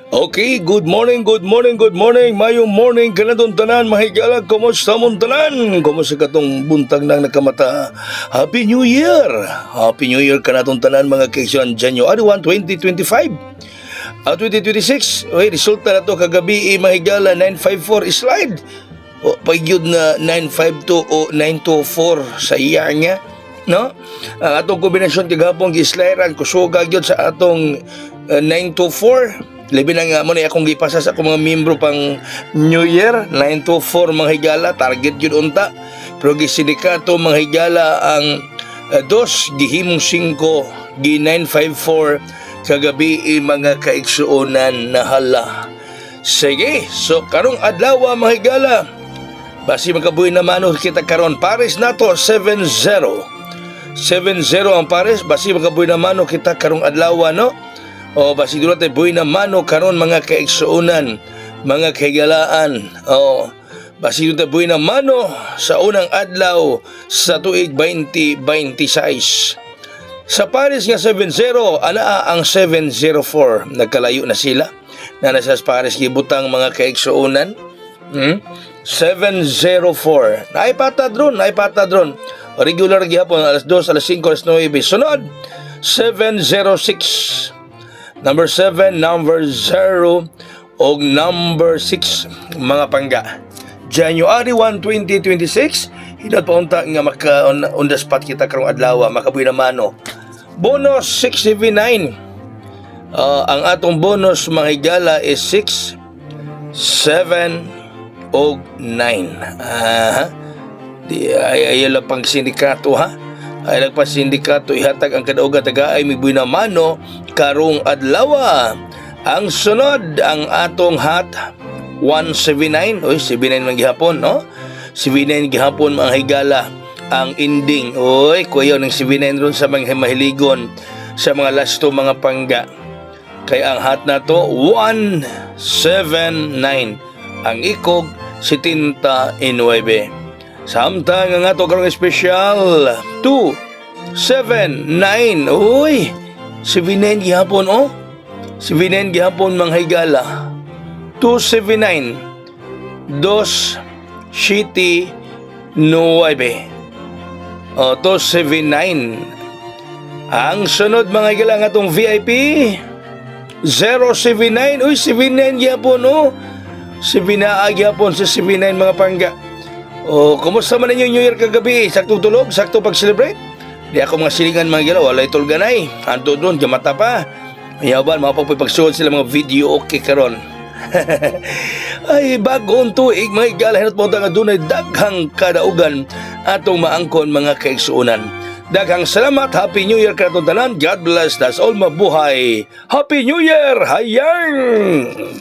Okay, good morning, good morning, good morning. Mayong morning kanatong tanan, mahigala, kumusta mong tanan? Kumusta katong buntag nang nakamata? Happy New Year! Happy New Year kanatong tanan mga kaisan. January 1, 2025. 2026, resulta na to kagabi mahigala 954 slide. O, pagyud na 952 o 924 sa iya niya. No? Ang atong kombinasyon kagapong gislairan kusuga gyud sa atong 924. Labi na nga mo na akong gipasa sa akong mga membro pang New Year 924 mga higala, target yun unta. Pero gisindikato mga higala ang 2 gihimong 5 gi 954 kagabi mga kaiksuonan na hala. Sige, so karong adlaw mga higala, basi magkabuhi na mano kita karon Paris nato 7-0 ang Paris, basi magkabuhi na mano kita karong adlaw no. O basi duro tayo buhay na mano karon mga kaigsuunan, mga kahigalaan. O basi duro tayo buhay na mano sa unang adlaw sa tuig 2026. Sa Paris nga 7-0, anaa ang 704. Nagkalayo na sila. Na nasa Paris gibutang mga kaigsuunan. 704. Naipatad ron. Regular gihapon alas 2, alas 5, alas 9. Sunod 706. Number 7, number 0, o number 6, mga pangga. January 1, 2026, hinat pa unta nga on the spot kita karong adlaw, makabuhi na mano. Bonus 679. Ang atong bonus mga higala is 6, 7, o 9. Ay lang pang sindikato ha. Ay nagpasindikato ihatag ang kadaugan taga ay mibuhi na mano karong adlaw. Ang sunod ang atong hat 179, 79 man gihapon no. 79 gihapon mga higala ang ending. Kuyaw ng 79 ron sa mga mahiligon sa mga lasto mga pangga. Kaya ang hat na to 179, ang ikog 79. Samtang ang ato karong espesyal 279. 79 gihapon 79 gihapon mga higala. 279 City 9. 279. Ang sunod mga higala nga atong VIP 079. 79 gihapon 79 gihapon sa 79 mga pangga. Kumusta man ninyo New Year kagabi? Saktong tulog? Saktong pag-celebrate? Di ako mga silingan mga gila, walay tulganay. Anto doon, gamata pa. Mayaban, mapagpagsuod sila mga video okay karon. Ay, bagong tuig mga igala, hinat mo nga doon ay daghang kadaugan atong maangkon mga kaigsuunan. Daghang salamat, Happy New Year kanatong tanan. God bless, that's all, mabuhay. Happy New Year! Hayang!